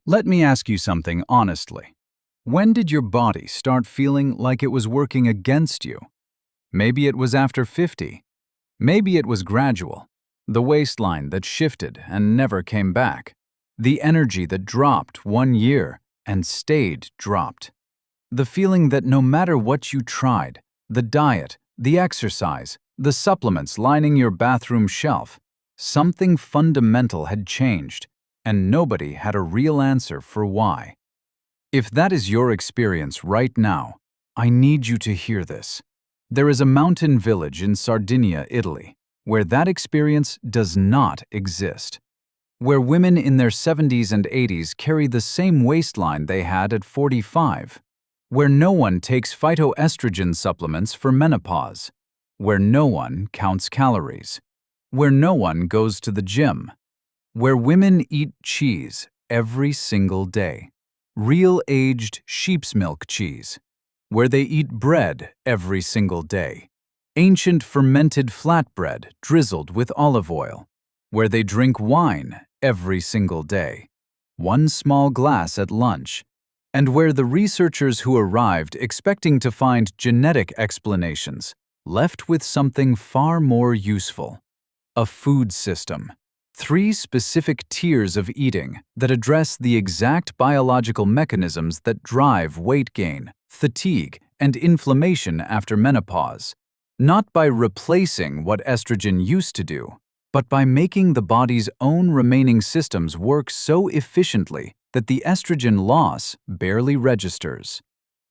Let me ask you something honestly. When did your body start feeling like it was working against you? Maybe it was after 50. Maybe it was gradual. The waistline that shifted and never came back. The energy that dropped 1 year and stayed dropped. The feeling that no matter what you tried, the diet, the exercise, the supplements lining your bathroom shelf, something fundamental had changed, and nobody had a real answer for why. If that is your experience right now, I need you to hear this. There is a mountain village in Sardinia, Italy, where that experience does not exist. Where women in their 70s and 80s carry the same waistline they had at 45. Where no one takes phytoestrogen supplements for menopause. Where no one counts calories. Where no one goes to the gym. Where women eat cheese every single day. Real aged sheep's milk cheese. Where they eat bread every single day. Ancient fermented flatbread drizzled with olive oil. Where they drink wine every single day. One small glass at lunch. And where the researchers who arrived expecting to find genetic explanations left with something far more useful. A food system. 3 specific tiers of eating that address the exact biological mechanisms that drive weight gain, fatigue, and inflammation after menopause. Not by replacing what estrogen used to do, but by making the body's own remaining systems work so efficiently that the estrogen loss barely registers.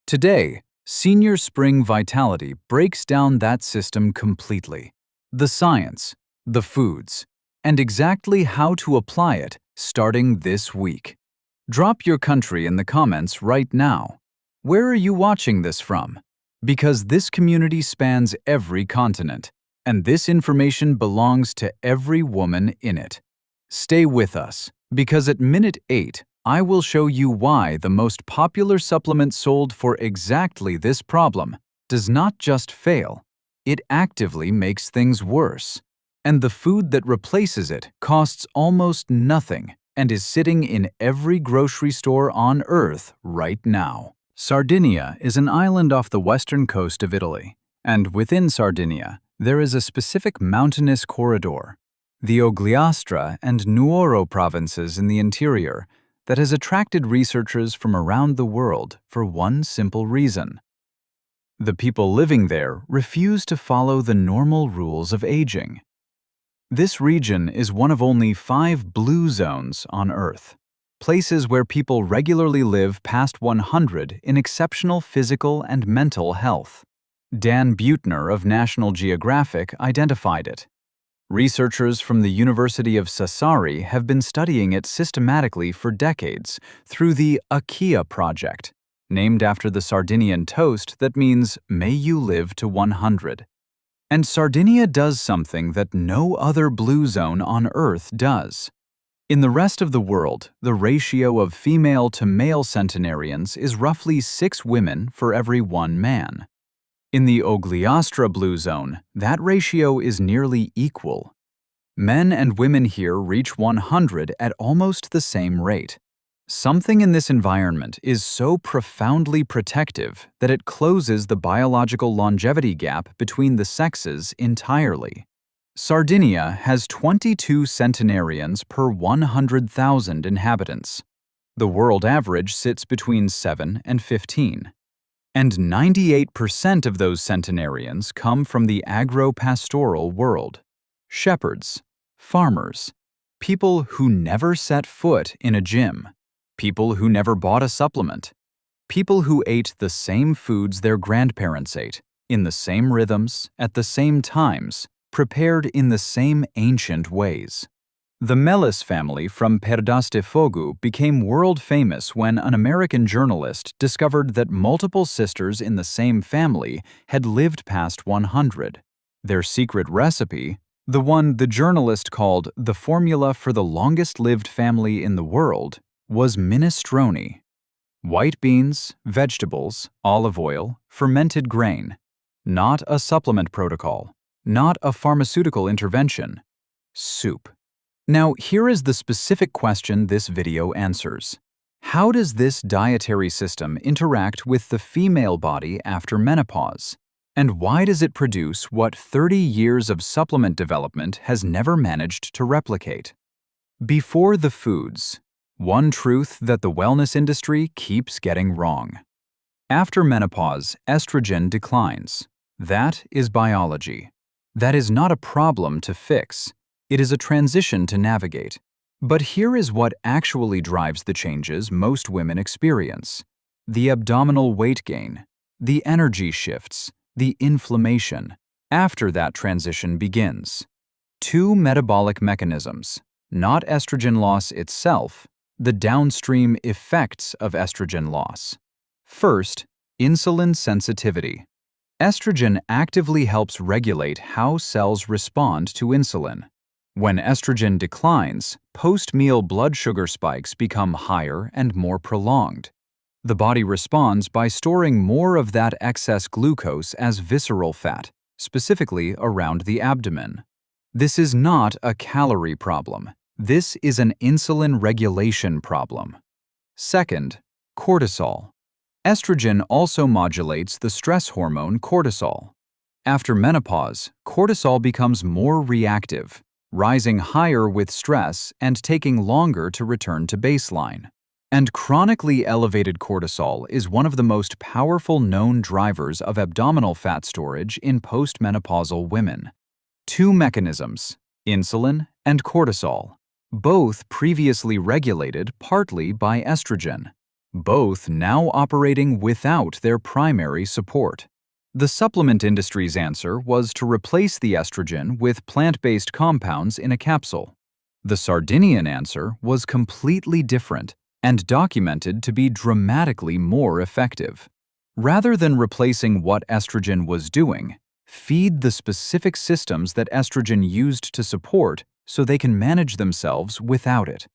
Today, Senior Spring Vitality breaks down that system completely. The science, the foods, and exactly how to apply it starting this week. Drop your country in the comments right now. Where are you watching this from? Because this community spans every continent, and this information belongs to every woman in it. Stay with us, because at minute 8, I will show you why the most popular supplement sold for exactly this problem does not just fail, it actively makes things worse. And the food that replaces it costs almost nothing and is sitting in every grocery store on Earth right now. Sardinia is an island off the western coast of Italy, and within Sardinia, there is a specific mountainous corridor, the Ogliastra and Nuoro provinces in the interior, that has attracted researchers from around the world for one simple reason. The people living there refuse to follow the normal rules of aging. This region is one of only 5 blue zones on Earth, places where people regularly live past 100 in exceptional physical and mental health. Dan Buettner of National Geographic identified it. Researchers from the University of Sassari have been studying it systematically for decades through the Akia project, named after the Sardinian toast that means, "May you live to 100." And Sardinia does something that no other blue zone on Earth does. In the rest of the world, the ratio of female to male centenarians is roughly 6 women for every 1 man. In the Ogliastra blue zone, that ratio is nearly equal. Men and women here reach 100 at almost the same rate. Something in this environment is so profoundly protective that it closes the biological longevity gap between the sexes entirely. Sardinia has 22 centenarians per 100,000 inhabitants. The world average sits between 7 and 15. And 98% of those centenarians come from the agro-pastoral world. Shepherds, farmers, people who never set foot in a gym. People who never bought a supplement. People who ate the same foods their grandparents ate, in the same rhythms, at the same times, prepared in the same ancient ways. The Melis family from Perdastefogu became world famous when an American journalist discovered that multiple sisters in the same family had lived past 100. Their secret recipe, the one the journalist called the formula for the longest-lived family in the world, was minestrone. White beans, vegetables, olive oil, fermented grain. Not a supplement protocol. Not a pharmaceutical intervention. Soup. Now, here is the specific question this video answers. How does this dietary system interact with the female body after menopause? And why does it produce what 30 years of supplement development has never managed to replicate? Before the foods, one truth that the wellness industry keeps getting wrong. After menopause, estrogen declines. That is biology. That is not a problem to fix. It is a transition to navigate. But here is what actually drives the changes most women experience: the abdominal weight gain, the energy shifts, the inflammation. After that transition begins. Two metabolic mechanisms, not estrogen loss itself, the downstream effects of estrogen loss. First, insulin sensitivity. Estrogen actively helps regulate how cells respond to insulin. When estrogen declines, post-meal blood sugar spikes become higher and more prolonged. The body responds by storing more of that excess glucose as visceral fat, specifically around the abdomen. This is not a calorie problem. This is an insulin regulation problem. Second, cortisol. Estrogen also modulates the stress hormone cortisol. After menopause, cortisol becomes more reactive, rising higher with stress and taking longer to return to baseline. And chronically elevated cortisol is one of the most powerful known drivers of abdominal fat storage in postmenopausal women. Two mechanisms, insulin and cortisol, both previously regulated partly by estrogen, both now operating without their primary support. The supplement industry's answer was to replace the estrogen with plant-based compounds in a capsule. The Sardinian answer was completely different and documented to be dramatically more effective. Rather than replacing what estrogen was doing, feed the specific systems that estrogen used to support so they can manage themselves without it.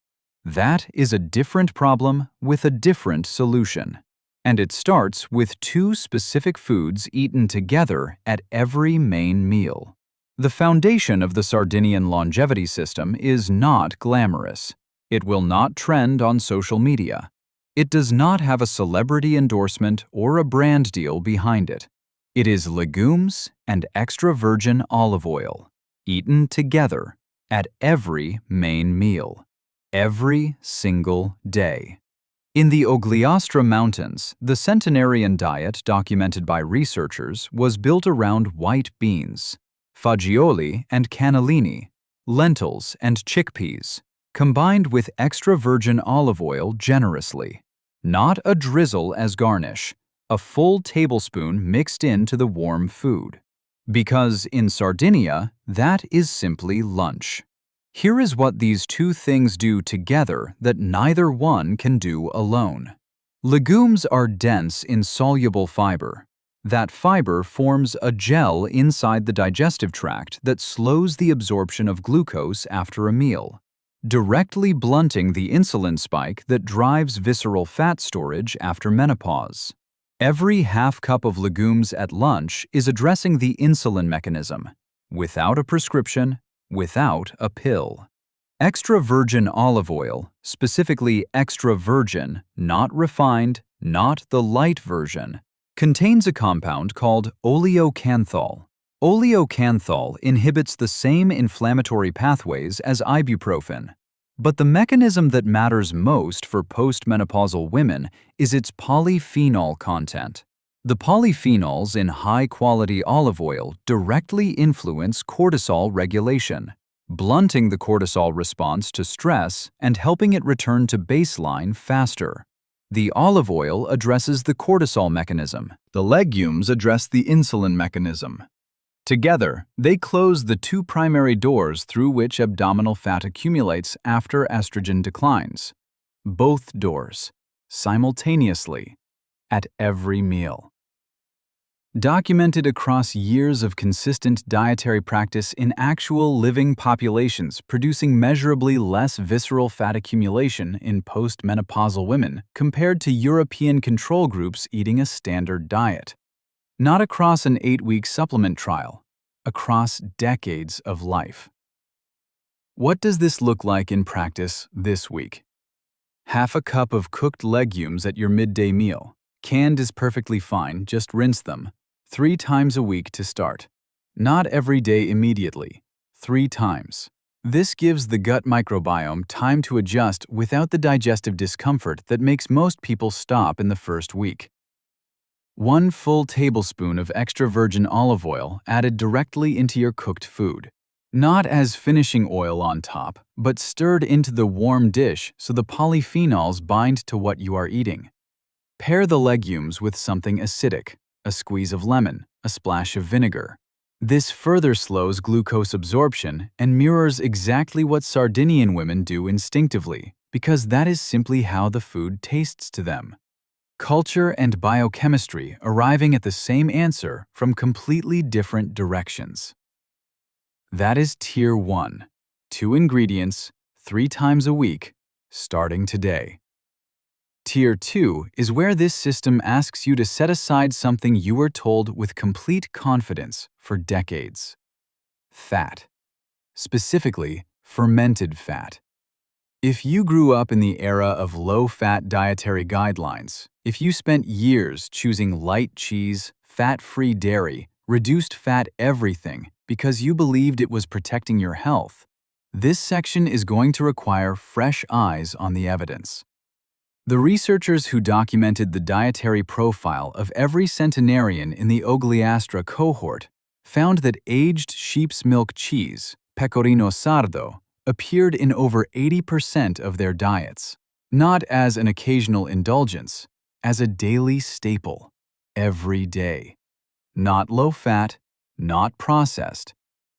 That is a different problem with a different solution. And it starts with two specific foods eaten together at every main meal. The foundation of the Sardinian longevity system is not glamorous. It will not trend on social media. It does not have a celebrity endorsement or a brand deal behind it. It is legumes and extra virgin olive oil, eaten together at every main meal, every single day. In the Ogliastra Mountains, the centenarian diet documented by researchers was built around white beans, fagioli and cannellini, lentils and chickpeas, combined with extra virgin olive oil generously. Not a drizzle as garnish, a full tablespoon mixed into the warm food. Because in Sardinia, that is simply lunch. Here is what these two things do together that neither one can do alone. Legumes are dense in soluble fiber. That fiber forms a gel inside the digestive tract that slows the absorption of glucose after a meal, directly blunting the insulin spike that drives visceral fat storage after menopause. Every half cup of legumes at lunch is addressing the insulin mechanism, without a prescription, without a pill. Extra virgin olive oil, specifically extra virgin, not refined, not the light version, contains a compound called oleocanthal. Oleocanthal inhibits the same inflammatory pathways as ibuprofen. But the mechanism that matters most for postmenopausal women is its polyphenol content. The polyphenols in high-quality olive oil directly influence cortisol regulation, blunting the cortisol response to stress and helping it return to baseline faster. The olive oil addresses the cortisol mechanism. The legumes address the insulin mechanism. Together, they close the two primary doors through which abdominal fat accumulates after estrogen declines. Both doors, simultaneously, at every meal. Documented across years of consistent dietary practice in actual living populations producing measurably less visceral fat accumulation in postmenopausal women compared to European control groups eating a standard diet. Not across an 8-week supplement trial, across decades of life. What does this look like in practice this week? Half a cup of cooked legumes at your midday meal. Canned is perfectly fine, just rinse them. 3 times a week to start. Not every day immediately. 3 times. This gives the gut microbiome time to adjust without the digestive discomfort that makes most people stop in the first week. 1 full tablespoon of extra virgin olive oil added directly into your cooked food. Not as finishing oil on top, but stirred into the warm dish so the polyphenols bind to what you are eating. Pair the legumes with something acidic, a squeeze of lemon, a splash of vinegar. This further slows glucose absorption and mirrors exactly what Sardinian women do instinctively, because that is simply how the food tastes to them. Culture and biochemistry arriving at the same answer from completely different directions. That is Tier 1. 2 ingredients, 3 times a week, starting today. Tier 2 is where this system asks you to set aside something you were told with complete confidence for decades. Fat. Specifically, fermented fat. If you grew up in the era of low-fat dietary guidelines, if you spent years choosing light cheese, fat-free dairy, reduced fat everything because you believed it was protecting your health, this section is going to require fresh eyes on the evidence. The researchers who documented the dietary profile of every centenarian in the Ogliastra cohort found that aged sheep's milk cheese, Pecorino sardo, appeared in over 80% of their diets, not as an occasional indulgence, as a daily staple, every day. Not low-fat, not processed.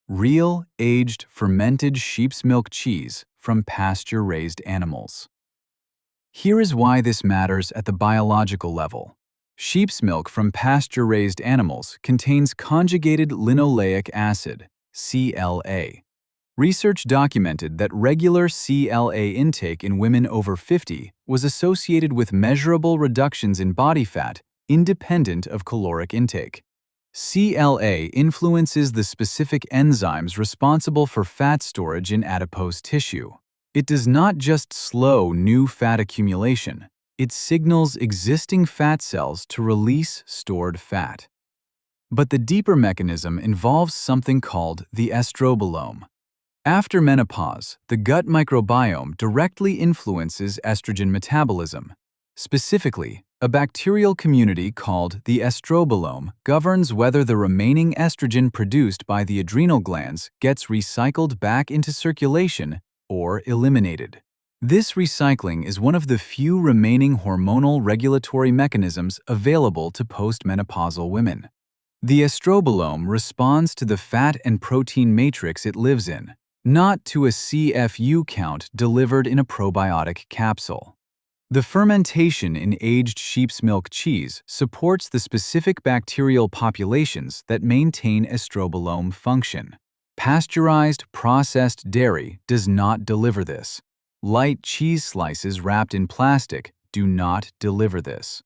Real, aged, fermented sheep's milk cheese from pasture-raised animals. Here is why this matters at the biological level. Sheep's milk from pasture-raised animals contains conjugated linoleic acid, CLA. Research documented that regular CLA intake in women over 50 was associated with measurable reductions in body fat independent of caloric intake. CLA influences the specific enzymes responsible for fat storage in adipose tissue. It does not just slow new fat accumulation, it signals existing fat cells to release stored fat. But the deeper mechanism involves something called the estrobolome. After menopause, the gut microbiome directly influences estrogen metabolism. Specifically, a bacterial community called the estrobolome governs whether the remaining estrogen produced by the adrenal glands gets recycled back into circulation or eliminated. This recycling is one of the few remaining hormonal regulatory mechanisms available to postmenopausal women. The estrobolome responds to the fat and protein matrix it lives in, not to a CFU count delivered in a probiotic capsule. The fermentation in aged sheep's milk cheese supports the specific bacterial populations that maintain estrobolome function. Pasteurized, processed dairy does not deliver this. Light cheese slices wrapped in plastic do not deliver this.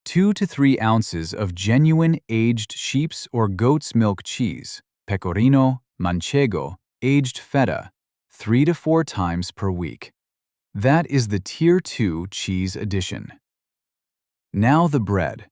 2 to 3 ounces of genuine aged sheep's or goat's milk cheese, Pecorino, Manchego, aged feta, 3 to 4 times per week. That is the Tier 2 cheese addition. Now the bread.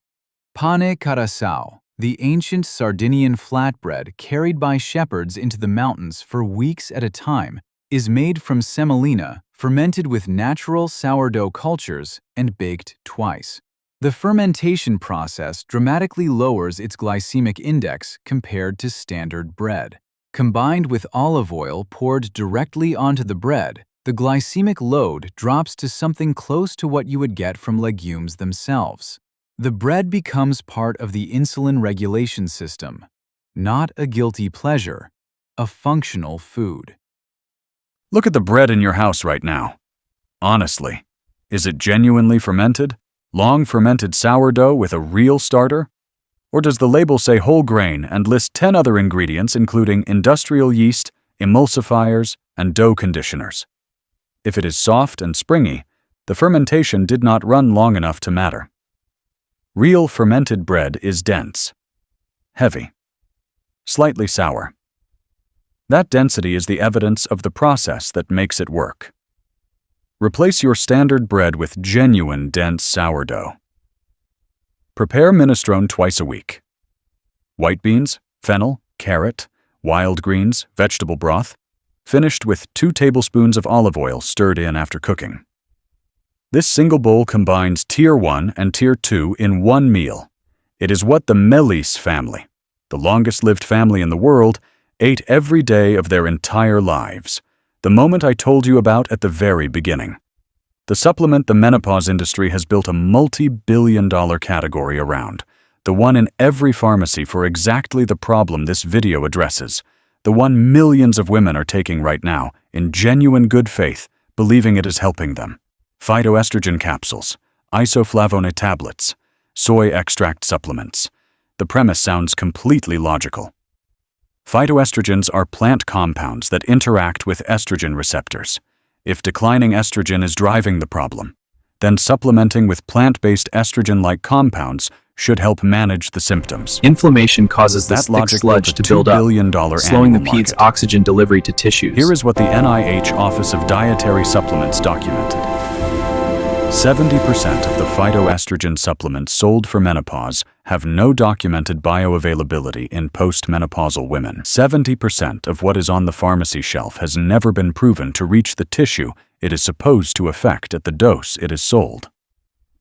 Pane carasau, the ancient Sardinian flatbread carried by shepherds into the mountains for weeks at a time, is made from semolina, fermented with natural sourdough cultures, and baked twice. The fermentation process dramatically lowers its glycemic index compared to standard bread. Combined with olive oil poured directly onto the bread, the glycemic load drops to something close to what you would get from legumes themselves. The bread becomes part of the insulin regulation system, not a guilty pleasure, a functional food. Look at the bread in your house right now. Honestly, is it genuinely fermented? Long fermented sourdough with a real starter? Or does the label say whole grain and list 10 other ingredients including industrial yeast, emulsifiers, and dough conditioners? If it is soft and springy, the fermentation did not run long enough to matter. Real fermented bread is dense, heavy, slightly sour. That density is the evidence of the process that makes it work. Replace your standard bread with genuine dense sourdough. Prepare minestrone twice a week. White beans, fennel, carrot, wild greens, vegetable broth, finished with 2 tablespoons of olive oil stirred in after cooking. This single bowl combines Tier 1 and Tier 2 in one meal. It is what the Melis family, the longest-lived family in the world, ate every day of their entire lives, the moment I told you about at the very beginning. The supplement the menopause industry has built a multi-billion-dollar category around, the one in every pharmacy for exactly the problem this video addresses, the one millions of women are taking right now, in genuine good faith, believing it is helping them. Phytoestrogen capsules, isoflavone tablets, soy extract supplements. The premise sounds completely logical. Phytoestrogens are plant compounds that interact with estrogen receptors. If declining estrogen is driving the problem, then supplementing with plant-based estrogen-like compounds should help manage the symptoms. Inflammation causes this That thick logic sludge built to a build $2 up, billion slowing the annual peat's market. oxygen delivery to tissues. Here is what the NIH Office of Dietary Supplements documented. 70% of the phytoestrogen supplements sold for menopause have no documented bioavailability in postmenopausal women. 70% of what is on the pharmacy shelf has never been proven to reach the tissue it is supposed to affect at the dose it is sold.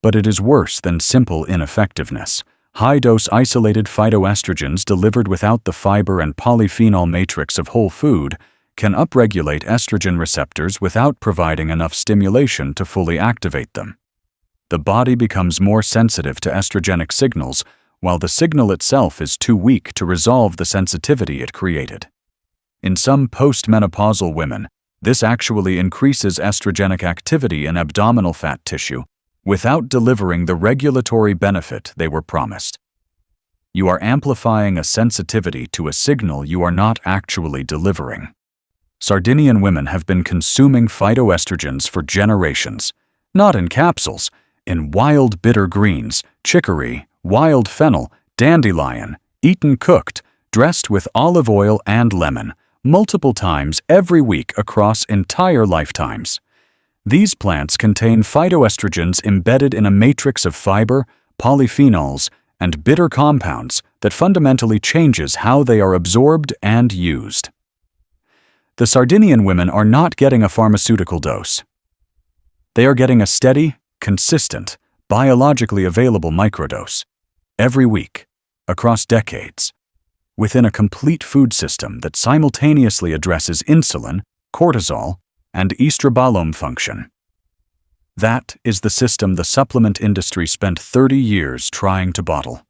But it is worse than simple ineffectiveness. High-dose isolated phytoestrogens delivered without the fiber and polyphenol matrix of whole food can upregulate estrogen receptors without providing enough stimulation to fully activate them. The body becomes more sensitive to estrogenic signals, while the signal itself is too weak to resolve the sensitivity it created. In some postmenopausal women, this actually increases estrogenic activity in abdominal fat tissue without delivering the regulatory benefit they were promised. You are amplifying a sensitivity to a signal you are not actually delivering. Sardinian women have been consuming phytoestrogens for generations, not in capsules, in wild bitter greens, chicory, wild fennel, dandelion, eaten cooked, dressed with olive oil and lemon, multiple times every week across entire lifetimes. These plants contain phytoestrogens embedded in a matrix of fiber, polyphenols, and bitter compounds that fundamentally changes how they are absorbed and used. The Sardinian women are not getting a pharmaceutical dose. They are getting a steady, consistent, biologically available microdose, every week, across decades, within a complete food system that simultaneously addresses insulin, cortisol, and estrobolome function. That is the system the supplement industry spent 30 years trying to bottle,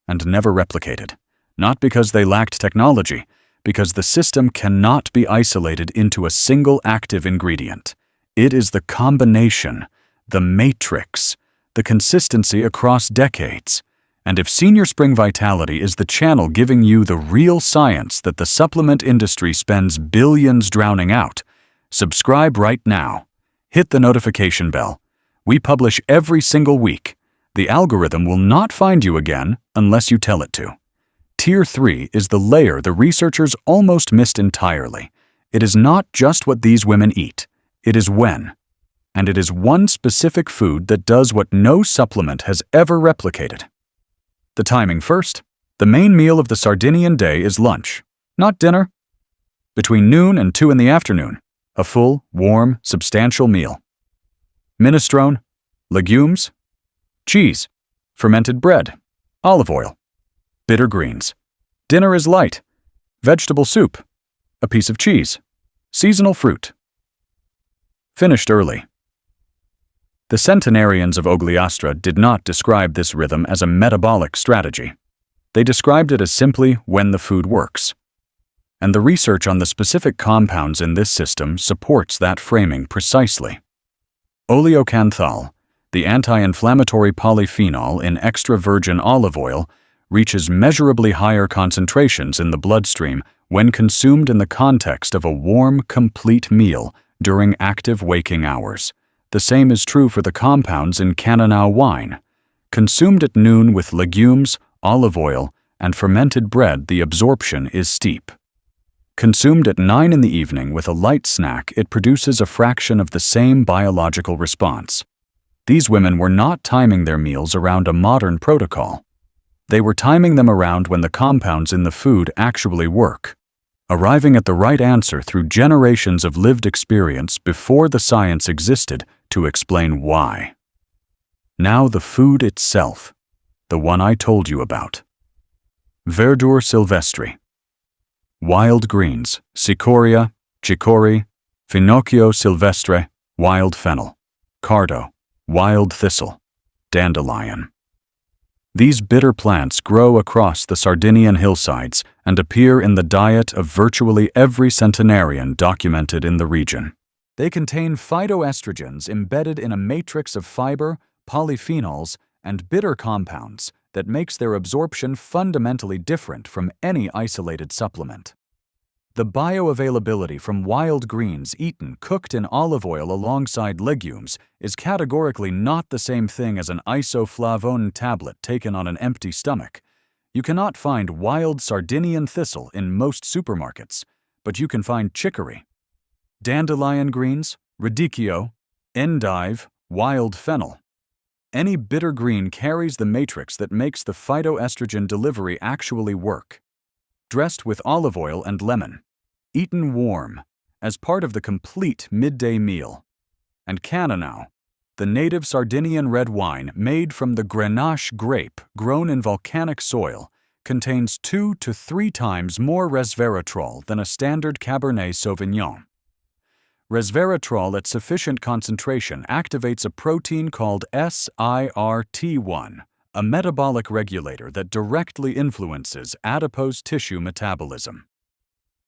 and never replicated, not because they lacked technology, because the system cannot be isolated into a single active ingredient. It is the combination, the matrix, the consistency across decades. And if Senior Spring Vitality is the channel giving you the real science that the supplement industry spends billions drowning out, subscribe right now. Hit the notification bell. We publish every single week. The algorithm will not find you again unless you tell it to. Tier 3 is the layer the researchers almost missed entirely. It is not just what these women eat, it is when. And it is one specific food that does what no supplement has ever replicated. The timing first. The main meal of the Sardinian day is lunch, not dinner. Between noon and 2 in the afternoon, a full, warm, substantial meal. Minestrone, legumes, cheese, fermented bread, olive oil, bitter greens. Dinner is light, vegetable soup, a piece of cheese, seasonal fruit. Finished early. The centenarians of Ogliastra did not describe this rhythm as a metabolic strategy. They described it as simply when the food works. And the research on the specific compounds in this system supports that framing precisely. Oleocanthal, the anti-inflammatory polyphenol in extra virgin olive oil, reaches measurably higher concentrations in the bloodstream when consumed in the context of a warm, complete meal during active waking hours. The same is true for the compounds in Cannonau wine. Consumed at noon with legumes, olive oil, and fermented bread, the absorption is steep. Consumed at 9 in the evening with a light snack, it produces a fraction of the same biological response. These women were not timing their meals around a modern protocol. They were timing them around when the compounds in the food actually work, arriving at the right answer through generations of lived experience before the science existed to explain why. Now the food itself, the one I told you about. Verdure silvestre. Wild greens, cicoria, chicory, finocchio silvestre, wild fennel, cardo, wild thistle, dandelion. These bitter plants grow across the Sardinian hillsides and appear in the diet of virtually every centenarian documented in the region. They contain phytoestrogens embedded in a matrix of fiber, polyphenols, and bitter compounds that makes their absorption fundamentally different from any isolated supplement. The bioavailability from wild greens eaten cooked in olive oil alongside legumes is categorically not the same thing as an isoflavone tablet taken on an empty stomach. You cannot find wild Sardinian thistle in most supermarkets, but you can find chicory, dandelion greens, radicchio, endive, wild fennel. Any bitter green carries the matrix that makes the phytoestrogen delivery actually work. Dressed with olive oil and lemon, eaten warm, as part of the complete midday meal. And Cananao, the native Sardinian red wine made from the Grenache grape grown in volcanic soil, contains 2 to 3 times more resveratrol than a standard Cabernet Sauvignon. Resveratrol at sufficient concentration activates a protein called SIRT1, a metabolic regulator that directly influences adipose tissue metabolism.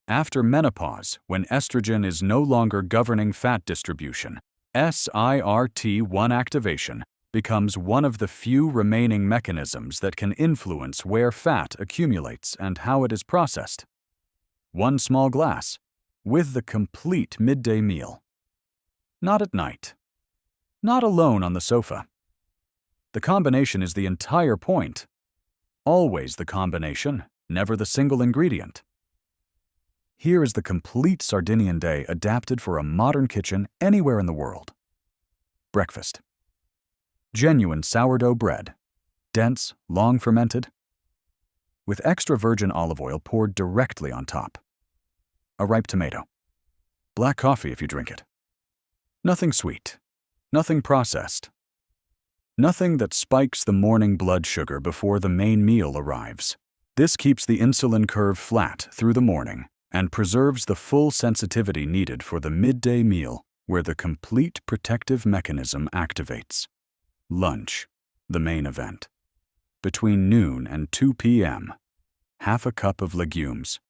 After menopause, when estrogen is no longer governing fat distribution, SIRT1 activation becomes one of the few remaining mechanisms that can influence where fat accumulates and how it is processed. 1 small glass, with the complete midday meal. Not at night. Not alone on the sofa. The combination is the entire point. Always the combination, never the single ingredient. Here is the complete Sardinian day adapted for a modern kitchen anywhere in the world. Breakfast. Genuine sourdough bread. Dense, long fermented. With extra virgin olive oil poured directly on top. A ripe tomato. Black coffee if you drink it. Nothing sweet. Nothing processed. Nothing that spikes the morning blood sugar before the main meal arrives. This keeps the insulin curve flat through the morning and preserves the full sensitivity needed for the midday meal where the complete protective mechanism activates. Lunch, the main event. Between noon and 2 p.m., half a cup of legumes,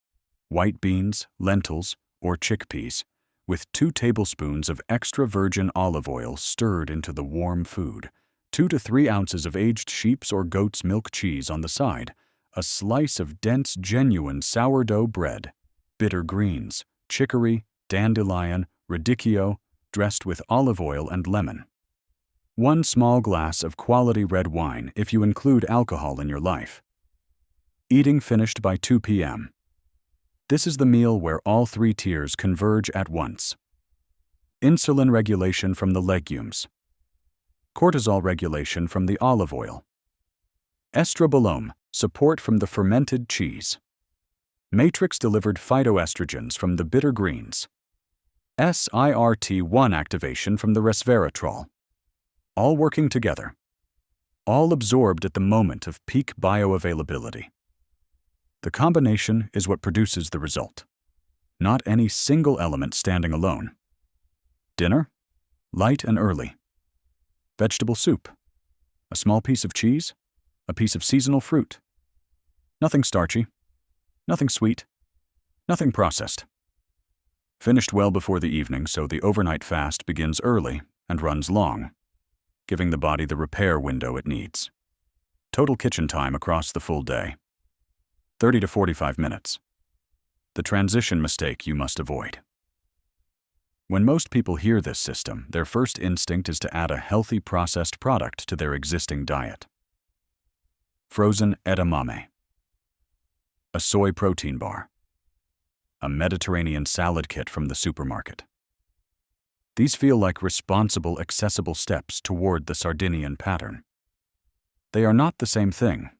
white beans, lentils, or chickpeas, with 2 tablespoons of extra virgin olive oil stirred into the warm food, 2 to 3 ounces of aged sheep's or goat's milk cheese on the side, a slice of dense, genuine sourdough bread, bitter greens, chicory, dandelion, radicchio, dressed with olive oil and lemon. 1 small glass of quality red wine if you include alcohol in your life. Eating finished by 2 p.m. This is the meal where all 3 tiers converge at once. Insulin regulation from the legumes. Cortisol regulation from the olive oil. Estrobolome, support from the fermented cheese. Matrix-delivered phytoestrogens from the bitter greens. SIRT1 activation from the resveratrol. All working together. All absorbed at the moment of peak bioavailability. The combination is what produces the result, not any single element standing alone. Dinner? Light and early. Vegetable soup. A small piece of cheese. A piece of seasonal fruit. Nothing starchy. Nothing sweet. Nothing processed. Finished well before the evening, so the overnight fast begins early and runs long, giving the body the repair window it needs. Total kitchen time across the full day. 30 to 45 minutes. The transition mistake you must avoid. When most people hear this system, their first instinct is to add a healthy processed product to their existing diet. Frozen edamame. A soy protein bar. a Mediterranean salad kit from the supermarket. These feel like responsible, accessible steps toward the Sardinian pattern. They are not the same thing.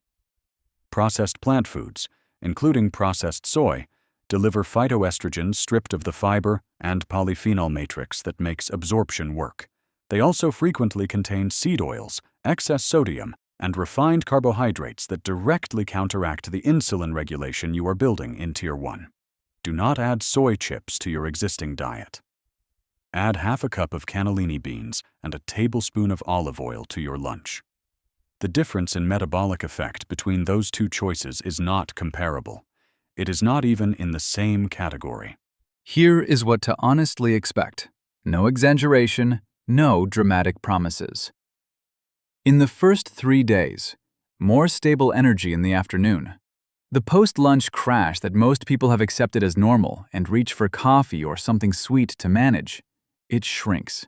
Processed plant foods, including processed soy, deliver phytoestrogens stripped of the fiber and polyphenol matrix that makes absorption work. They also frequently contain seed oils, excess sodium, and refined carbohydrates that directly counteract the insulin regulation you are building in Tier 1. Do not add soy chips to your existing diet. Add half a cup of cannellini beans and a tablespoon of olive oil to your lunch. The difference in metabolic effect between those two choices is not comparable. It is not even in the same category. Here is what to honestly expect. No exaggeration, no dramatic promises. In the first 3 days, more stable energy in the afternoon. The post-lunch crash that most people have accepted as normal and reach for coffee or something sweet to manage, it shrinks.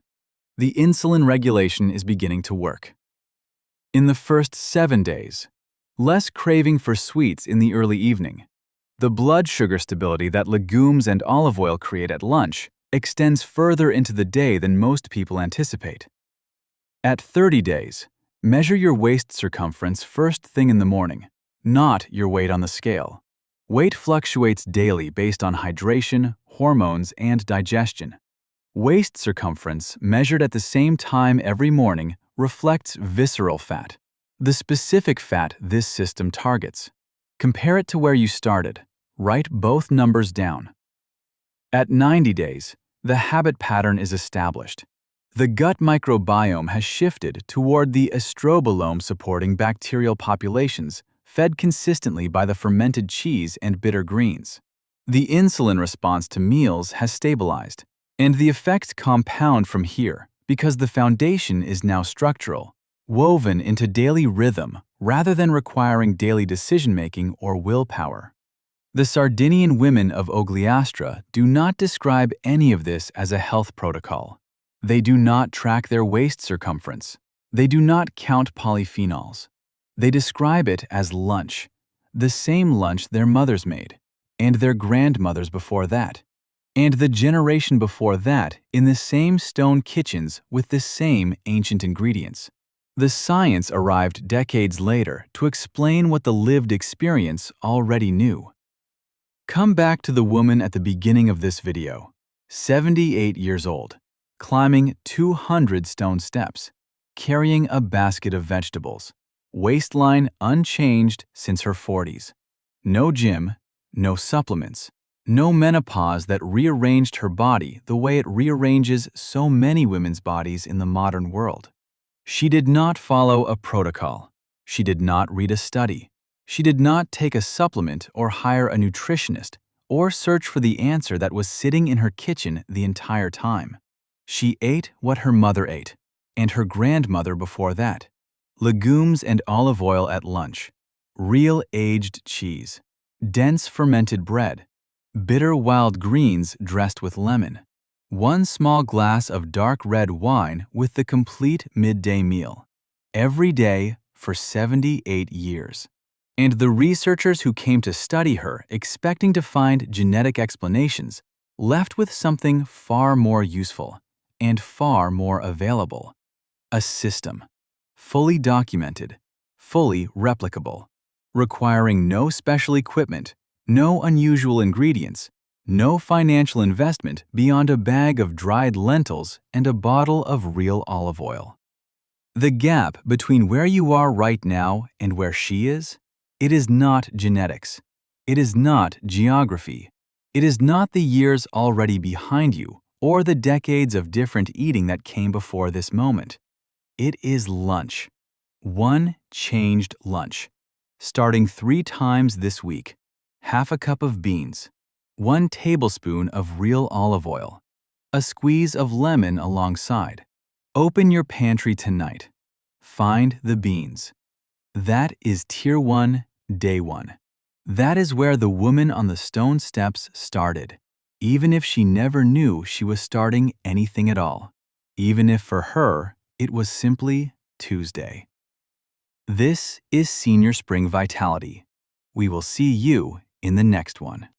The insulin regulation is beginning to work. In the first 7 days, less craving for sweets in the early evening. The blood sugar stability that legumes and olive oil create at lunch extends further into the day than most people anticipate. At 30 days, measure your waist circumference first thing in the morning, not your weight on the scale. Weight fluctuates daily based on hydration, hormones, and digestion. Waist circumference, measured at the same time every morning, reflects visceral fat, the specific fat this system targets. Compare it to where you started. Write both numbers down. At 90 days, the habit pattern is established. The gut microbiome has shifted toward the estrobolome-supporting bacterial populations fed consistently by the fermented cheese and bitter greens. The insulin response to meals has stabilized, and the effects compound from here because the foundation is now structural, woven into daily rhythm rather than requiring daily decision-making or willpower. The Sardinian women of Ogliastra do not describe any of this as a health protocol. They do not track their waist circumference. They do not count polyphenols. They describe it as lunch, the same lunch their mothers made, and their grandmothers before that, and the generation before that in the same stone kitchens with the same ancient ingredients. The science arrived decades later to explain what the lived experience already knew. Come back to the woman at the beginning of this video, 78 years old, climbing 200 stone steps, carrying a basket of vegetables, waistline unchanged since her 40s. No gym, no supplements, no menopause that rearranged her body the way it rearranges so many women's bodies in the modern world. She did not follow a protocol. She did not read a study. She did not take a supplement or hire a nutritionist or search for the answer that was sitting in her kitchen the entire time. She ate what her mother ate, and her grandmother before that. Legumes and olive oil at lunch, real aged cheese, dense fermented bread, bitter wild greens dressed with lemon, one small glass of dark red wine with the complete midday meal, every day for 78 years. And the researchers who came to study her expecting to find genetic explanations left with something far more useful and far more available. A system, fully documented, fully replicable, requiring no special equipment, no unusual ingredients, no financial investment beyond a bag of dried lentils and a bottle of real olive oil. The gap between where you are right now and where she is, it is not genetics. It is not geography. It is not the years already behind you or the decades of different eating that came before this moment. It is lunch. One changed lunch. Starting 3 times this week. Half a cup of beans. 1 tablespoon of real olive oil. A squeeze of lemon alongside. Open your pantry tonight. Find the beans. That is Tier 1, Day 1. That is where the woman on the stone steps started, even if she never knew she was starting anything at all. Even if for her, it was simply Tuesday. This is Senior Spring Vitality. We will see you in the next one.